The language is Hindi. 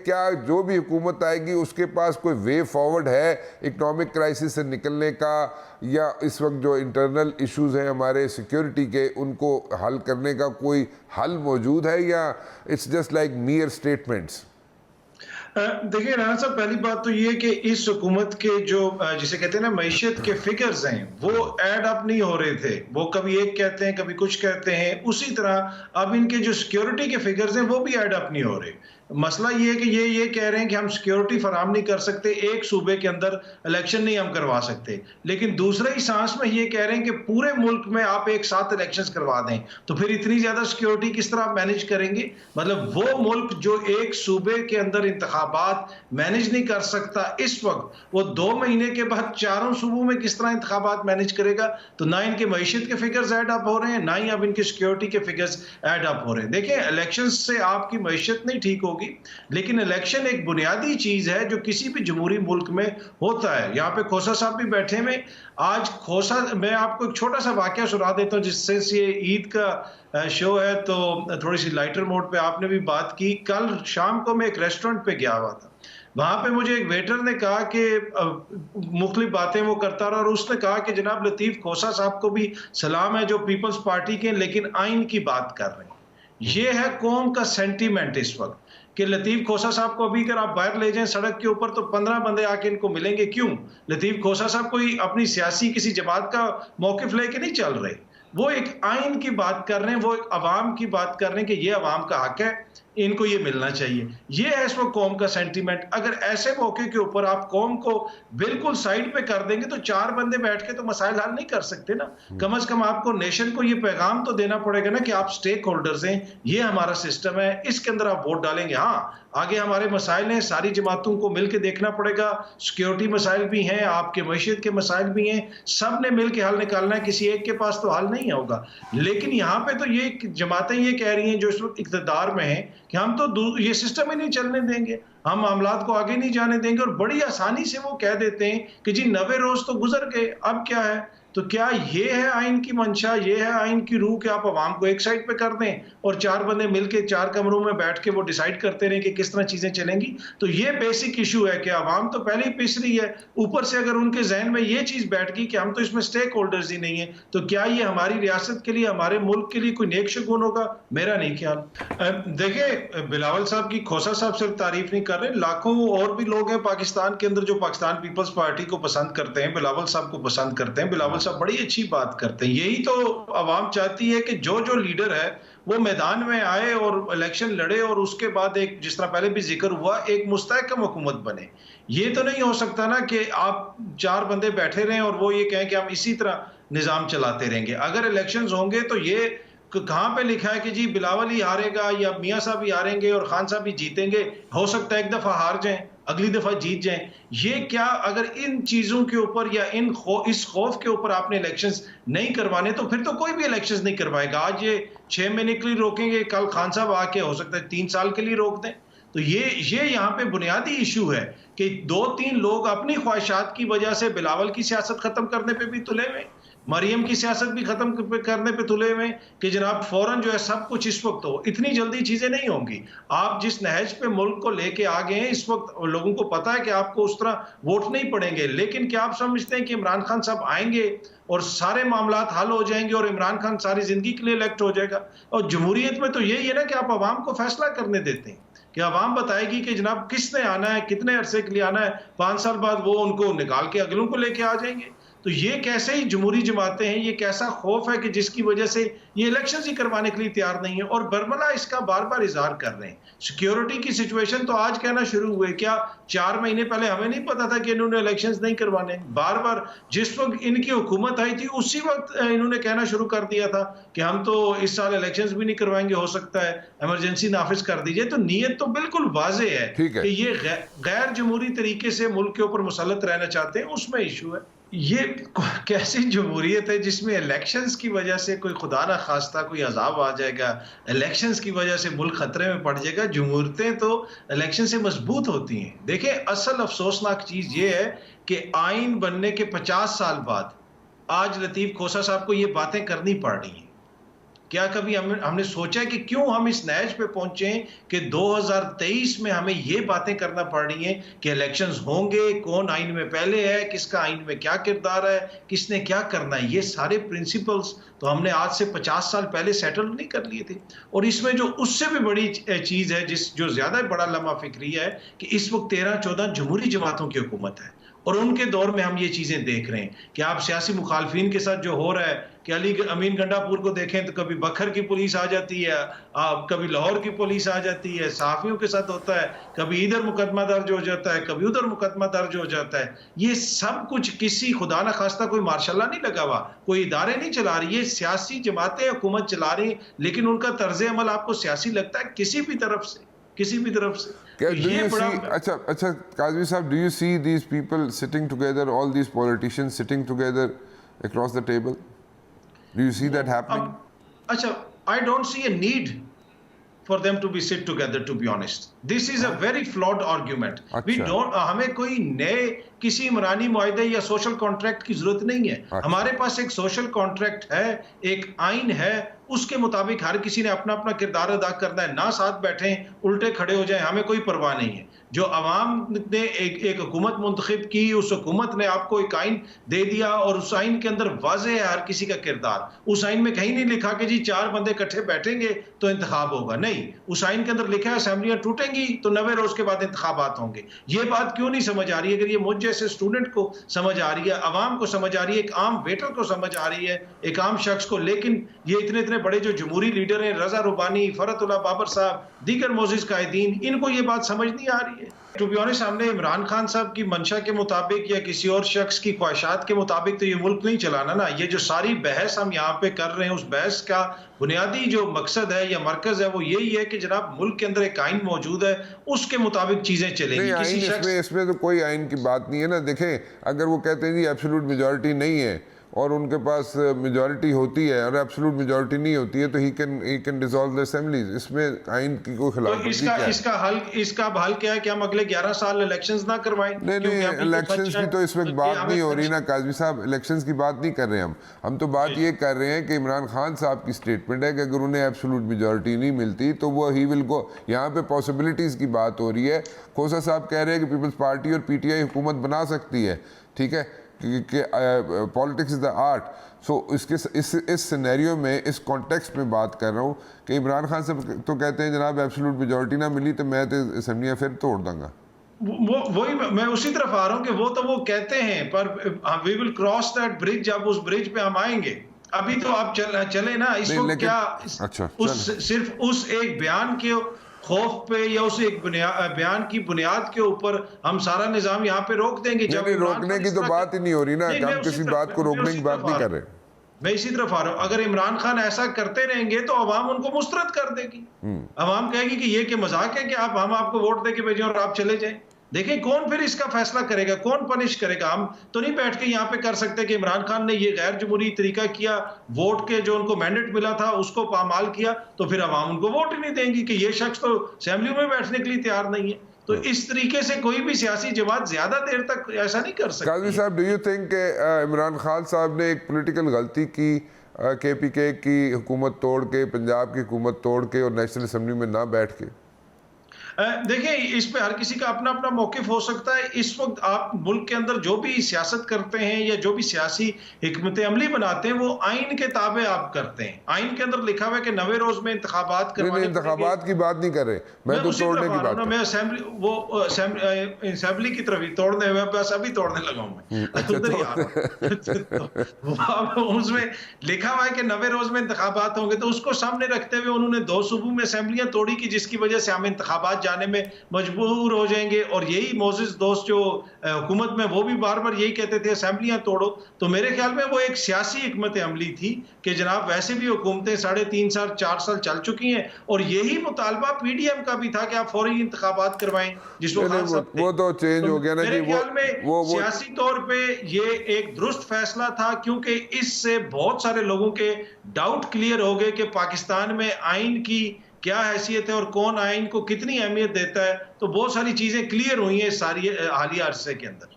क्या जो भी हुकूमत आएगी उसके पास कोई वे फॉरवर्ड है इकनॉमिक क्राइसिस से निकलने का, या इस वक्त जो इंटरनल इश्यूज हैं हमारे सिक्योरिटी के उनको हल करने का कोई हल मौजूद है, या इट्स जस्ट लाइक मियर स्टेटमेंट्स? देखिए राना साहब, पहली बात तो ये कि इस हुकूमत के जो जिसे कहते हैं ना मैशियत के फिगर्स हैं, वो ऐड अप नहीं हो रहे थे। वो कभी एक कहते हैं, कभी कुछ कहते हैं। उसी तरह अब इनके जो सिक्योरिटी के फिगर्स हैं वो भी ऐड अप नहीं हो रहे। मसला ये है कि ये कह रहे हैं कि हम सिक्योरिटी फराम नहीं कर सकते, एक सूबे के अंदर इलेक्शन नहीं हम करवा सकते, लेकिन दूसरे ही सांस में ये कह रहे हैं कि पूरे मुल्क में आप एक साथ इलेक्शंस करवा दें, तो फिर इतनी ज्यादा सिक्योरिटी किस तरह मैनेज करेंगे? मतलब वो मुल्क जो एक सूबे के अंदर इंतखाबात मैनेज नहीं कर सकता इस वक्त, वो 2 महीने के बाद चारों सूबों में किस तरह इंतखाबात मैनेज करेगा? तो ना इनके मैशियत के फिगर्स ऐड अप हो रहे हैं, ना ही अब इनके सिक्योरिटी के फिगर्स ऐड अप हो रहे हैं। देखिए, इलेक्शन से आपकी मैशियत नहीं ठीक होगी, लेकिन इलेक्शन एक बुनियादी चीज है जो किसी भी जमहूरी मुल्क में होता है। यहाँ पे खोसा साहब भी बैठे हैं। आज खोसा, मैं आपको एक छोटा सा वाकया सुना देता हूँ, जिससे ये ईद का शो है तो थोड़ी सी लाइटर मोड पे आपने भी बात की। कल शाम को मैं एक रेस्टोरेंट पे गया हुआ था, वहां पे मुझे एक वेटर ने कहा कि मुख्तलिफ बातें वो करता रहा, और उसने कहा कि जनाब लतीफ खोसा साहब को भी सलाम है जो पीपल्स पार्टी के, लेकिन आइन की बात कर रहे हैं। ये है कौम का सेंटीमेंट इस वक्त कि लतीफ खोसा साहब को अभी अगर आप बाहर ले जाएं सड़क के ऊपर तो 15 बंदे आके इनको मिलेंगे। क्यों? लतीफ खोसा साहब कोई अपनी सियासी किसी जमात का मौकिफ लेके नहीं चल रहे, वो एक आइन की बात कर रहे हैं, वो एक अवाम की बात कर रहे हैं कि ये अवाम का हक है, इनको ये मिलना चाहिए। ये है इस वक्त कौम का सेंटीमेंट। अगर ऐसे मौके के ऊपर आप कौम को बिल्कुल साइड पे कर देंगे तो 4 बंदे बैठ के तो मसाइल हल नहीं कर सकते ना। कम से कम आपको नेशन को ये पैगाम तो देना पड़ेगा ना कि आप स्टेक होल्डर्स हैं, ये हमारा सिस्टम है, इसके अंदर आप वोट डालेंगे। हाँ, आगे हमारे मसाइल हैं, सारी जमातों को मिलकर देखना पड़ेगा। सिक्योरिटी मसाइल भी हैं, आपके मैशियत के मसाइल भी हैं, सब ने मिल के हल निकालना है, किसी एक के पास तो हल नहीं होगा। लेकिन यहाँ पे तो ये जमातें ये कह रही हैं जो इस वक्त इक़्तिदार में हैं कि हम तो ये सिस्टम ही नहीं चलने देंगे, हम मामलात को आगे नहीं जाने देंगे, और बड़ी आसानी से वो कह देते हैं कि जी 90 रोज तो गुजर गए, अब क्या है? तो क्या ये है आइन की मंशा, ये है आइन की रूह कि आप अवाम को एक साइड पे कर दें और 4 बंदे मिलके 4 कमरों में बैठ के वो डिसाइड करते रहें कि किस तरह चीजें चलेंगी? तो ये बेसिक इशू है कि अवाम तो पहले ही पिस रही है, ऊपर से अगर उनके जहन में ये चीज बैठ गई कि हम तो इसमें स्टेक होल्डर्स ही नहीं है, तो क्या ये हमारी रियासत के लिए, हमारे मुल्क के लिए कोई नेक शगुन होगा? मेरा नहीं ख्याल। देखिए, बिलावल साहब की खोसा साहब सिर्फ तारीफ नहीं कर रहे, लाखों और भी लोग हैं पाकिस्तान के अंदर जो पाकिस्तान पीपल्स पार्टी को पसंद करते हैं, बिलावल साहब को पसंद करते हैं। बिलावल साहब बड़ी अच्छी बात करते हैं। यही तो अवाम चाहती है कि जो जो लीडर है वो मैदान में आए और इलेक्शन लड़े, और उसके बाद एक, जिस तरह पहले भी जिक्र हुआ, एक मुस्तहकम हुकूमत बने। ये तो नहीं हो सकता ना कि आप 4 बंदे बैठे रहें और वो ये कहें कि हम इसी तरह निजाम चलाते रहेंगे। अगर इलेक्शंस होंगे तो ये कहां पे लिखा है कि जी बिलावल ही हारेगा या मियां साहब ही हारेंगे और खान साहब ही जीतेंगे? हो सकता है एक दफा हार जाएं, अगली दफा जीत जाएं। ये क्या, अगर इन चीजों के ऊपर या इस खौफ के ऊपर आपने इलेक्शंस नहीं करवाने तो फिर तो कोई भी इलेक्शंस नहीं करवाएगा। आज ये 6 महीने के लिए रोकेंगे, कल खान साहब आके हो सकता है 3 साल के लिए रोक दें। तो ये यहाँ पे बुनियादी इशू है कि 2-3 लोग अपनी ख्वाहिशात की वजह से बिलावल की सियासत खत्म करने पे भी तुले हुए, मरियम की सियासत भी खत्म करने पे तुले हुए कि जनाब फौरन जो है सब कुछ इस वक्त हो। इतनी जल्दी चीजें नहीं होंगी। आप जिस नहज पे मुल्क को लेके आ गए हैं, इस वक्त लोगों को पता है कि आपको उस तरह वोट नहीं पड़ेंगे, लेकिन क्या आप समझते हैं कि इमरान खान साहब आएंगे और सारे मामलात हल हो जाएंगे और इमरान खान सारी जिंदगी के लिए इलेक्ट हो जाएगा? और जमहूरियत में तो यही है ना कि आप अवाम को फैसला करने देते हैं कि अवाम बताएगी कि जनाब किसने आना है, कितने अरसे के लिए आना है, 5 साल बाद वो उनको निकाल के अगलों को लेके आ जाएंगे। तो ये कैसे ही जमहूरी जमातें हैं, ये कैसा खौफ है कि जिसकी वजह से ये इलेक्शंस ही करवाने के लिए तैयार नहीं है, और बरमला इसका बार बार इजहार कर रहे हैं। सिक्योरिटी की सिचुएशन तो आज कहना शुरू हुए, क्या 4 महीने पहले हमें नहीं पता था कि इन्होंने इलेक्शंस नहीं करवाने? बार बार जिस वक्त इनकी हुकूमत आई थी उसी वक्त इन्होंने कहना शुरू कर दिया था कि हम तो इस साल इलेक्शंस भी नहीं करवाएंगे, हो सकता है इमरजेंसी नाफिज कर दीजिए। तो नीयत तो बिल्कुल वाजे है कि ये गैर जमहूरी तरीके से मुल्क के ऊपर मुसल्लत रहना चाहते हैं, उसमें इशू है। ये कैसी जमहूरियत है जिसमें इलेक्शंस की वजह से कोई खुदा ना खास्ता कोई अजाब आ जाएगा, इलेक्शंस की वजह से मुल्क खतरे में पड़ जाएगा? जमहूरियतें तो इलेक्शन से मजबूत होती हैं। देखिए, असल अफसोसनाक चीज ये है कि आइन बनने के 50 साल बाद आज लतीफ खोसा साहब को ये बातें करनी पड़ रही हैं। क्या कभी हमने सोचा है कि क्यों हम इस नहज पे पहुंचे हैं कि 2023 में हमें ये बातें करना पड़ रही हैं कि इलेक्शंस होंगे, कौन आइन में पहले है, किसका आइन में क्या किरदार है, किसने क्या करना है। ये सारे प्रिंसिपल्स तो हमने आज से 50 साल पहले सेटल नहीं कर लिए थे। और इसमें जो उससे भी बड़ी चीज है, जो ज्यादा बड़ा लम्हा फिक्री है, कि इस वक्त 13-14 जमहूरी जमातों की हुकूमत है और उनके दौर में हम ये चीजें देख रहे हैं कि आप सियासी मुखालफिन के साथ जो हो रहा है कि अली अमीन गंडापुर को देखें तो कभी बखर की पुलिस आ जाती है, कभी लाहौर की पुलिस आ जाती है, सहाफियों के साथ होता है, कभी इधर मुकदमा दर्ज हो जाता है, कभी उधर मुकदमा दर्ज हो जाता है। ये सब कुछ किसी खुदा न खास्ता कोई मार्शल नहीं लगा हुआ, कोई इदारे नहीं चला रही, ये सियासी जमातें हुकूमत चला रही, लेकिन उनका तर्ज अमल आपको सियासी लगता है किसी भी तरफ से। Do you see, अच्छा काज़मी साहब, do you see these people sitting together, all these politicians sitting together across the table? Do you see that happening? अच्छा, I don't see a need for them to be sit together, to be honest. This is a very flawed argument. We don't, हमें कोई नए किसी इमरानी मुआहदे या सोशल कॉन्ट्रैक्ट की जरूरत नहीं है। हमारे पास एक सोशल कॉन्ट्रैक्ट है, एक आइन है, उसके मुताबिक हर किसी ने अपना अपना किरदार अदा करना है। ना साथ बैठे उल्टे खड़े हो जाए, हमें कोई परवाह नहीं है। जो अवाम ने एक हुकूमत मुंतखब की, उस हुकूमत ने आपको एक आइन दे दिया और उस आइन के अंदर वाज़ेह है हर किसी का किरदार। उस आइन में कहीं नहीं लिखा कि जी 4 बंदे इकट्ठे बैठेंगे तो इंतखाब होगा, नहीं। उस आइन के अंदर लिखा है असेंबलियां टूटेंगी तो 90 रोज के बाद इंतखाबात होंगे। ये बात क्यों नहीं समझ आ रही है? अगर ये मुझ जैसे स्टूडेंट को समझ आ रही है, अवाम को समझ आ रही है, एक आम वेटर को समझ आ रही है, एक आम शख्स को, लेकिन ये इतने बड़े जो जमहूरी लीडर हैं, रजा रुबानी, फरतुल्लाह बाबर साहब, दीगर मोजिज कायदीन, इनको ये बात समझ नहीं आ रही है। टू बी ऑनेस्ट, हमने इमरान खान साहब की मंशा के मुताबिक या किसी और शख्स की ख्वाहिशात के मुताबिक तो ये मुल्क नहीं चलाना ना। ये जो सारी बहस हम यहाँ पे कर रहे हैं, उस बहस का बुनियादी जो मकसद है या मरकज है वो यही है कि जनाब मुल्क के अंदर एक आइन मौजूद है, उसके मुताबिक चीजें चलेंगी। किसी इसमें तो कोई आइन की बात नहीं है ना। देखें, अगर वो कहते हैं जी एब्सोल्यूट मेजॉरिटी नहीं है और उनके पास मेजॉरिटी होती है और एब्सोल्यूट मेजॉरिटी नहीं होती है तो he can dissolve the assemblies. इसमें आइन की कोई खिलाफवर्जी क्या है? इसका हल क्या है कि हम अगले 11 साल इलेक्शंस ना करवाएं? नहीं, इलेक्शंस की तो इस वक्त बात नहीं हो रही ना काज़मी साहब। इलेक्शंस की बात नहीं कर रहे हम तो बात ये कर रहे हैं कि इमरान खान साहब की स्टेटमेंट है कि अगर उन्हें एब्सोल्यूट मेजॉरिटी नहीं मिलती तो वो ही विल गो। यहाँ पे पॉसिबिलिटीज़ की बात हो रही है। खोसा साहब कह रहे हैं कि पीपल्स पार्टी और PTI हुकूमत बना सकती है, ठीक है, कि पॉलिटिक्स इज़ द आर्ट। सो इस सिनेरियो में, इस कॉन्टेक्स्ट में बात कर रहा हूँ कि इमरान खान साहब तो कहते हैं जनाब एब्सोल्यूट मेजॉरिटी ना मिली तो मैं तो असेंबलियाँ फिर तोड़ दूंगा। वही मैं उसी तरफ आ रहा हूँ कि वो कहते हैं, पर we will cross that bridge, जब उस ब्रिज पे हम आएंगे। अभी तो आप चले ना, इसको क्या सिर्फ उस एक बयान के खौफ पे या उस एक बयान की बुनियाद के ऊपर हम सारा निजाम यहाँ पे रोक देंगे? जब रोकने की तो बात ही नहीं हो रही ना, हम किसी बात को रोकने की बात नहीं कर रहे। मैं इसी तरफ आ रहा हूँ। अगर इमरान खान ऐसा करते रहेंगे तो अवाम उनको मुस्तरद कर देगी। अवाम कहेगी कि ये कि मजाक है कि हम आपको वोट दे के भेजें और आप चले जाएं। देखें कौन फिर इसका फैसला करेगा, कौन पनिश करेगा? हम तो नहीं बैठ के यहाँ पे कर सकते कि इमरान खान ने ये गैर जमहूरी तरीका किया, वोट के जो उनको मैंडेट मिला था उसको पामाल किया, तो फिर अवाम उनको वोट ही नहीं देंगी कि ये शख्स तो असेंबली में बैठने के लिए तैयार नहीं है। तो इस तरीके से कोई भी सियासी जमात ज्यादा देर तक ऐसा नहीं कर सकती। काज़ी साहब, do you think Imran Khan साहब ने एक पॉलिटिकल गलती की KPK की हुकूमत तोड़ के, पंजाब की हुकूमत तोड़ के और नेशनल असेंबली में ना बैठ के? देखिए, इस पे हर किसी का अपना अपना मौकिफ हो सकता है। इस वक्त आप मुल्क के अंदर जो भी सियासत करते हैं या जो भी सियासी हिकमत अमली बनाते हैं वो आइन के ताबे आप करते हैं। आइन के अंदर लिखा हुआ है कि 90 रोज में इंतखाबात करवाने। इंतखाबात की बात नहीं कर रहे, मैं तो तोड़ने की बात। मैं असेंबली की तरफ ही तोड़ने, बस अभी तोड़ने लगा हूं मैं। उसमें लिखा हुआ है कि 90 रोज में इंतखाबात होंगे, तो उसको सामने रखते हुए उन्होंने 2 सूबों में असेंबलियां तोड़ी की, जिसकी वजह से हम इंतखाबात जाने में मजबूर हो जाएंगे। और यही मोजिज दोस्त जो हुकूमत में, वो भी बार बार यही कहते थे असेंबलियां तोड़ो। तो मेरे ख्याल में वो एक सियासी हिकमत अमली थी कि जनाब वैसे भी हुकूमतें 3.5 साल 4 साल चल चुकी हैं और यही मुतालबा PDM का भी था कि आप फौरी इंतखाबात करवाएं, जिसको वो तो चेंज हो गया ना। मेरे ख्याल में सियासी तौर पे ये एक दुरुस्त फैसला था, क्योंकि इससे बहुत सारे लोगों के डाउट क्लियर हो गए कि पाकिस्तान में आइन की क्या हैसियत है और कौन आइन को कितनी अहमियत देता है। तो बहुत सारी चीजें क्लियर हुई हैं सारी हालिया अरसे के अंदर।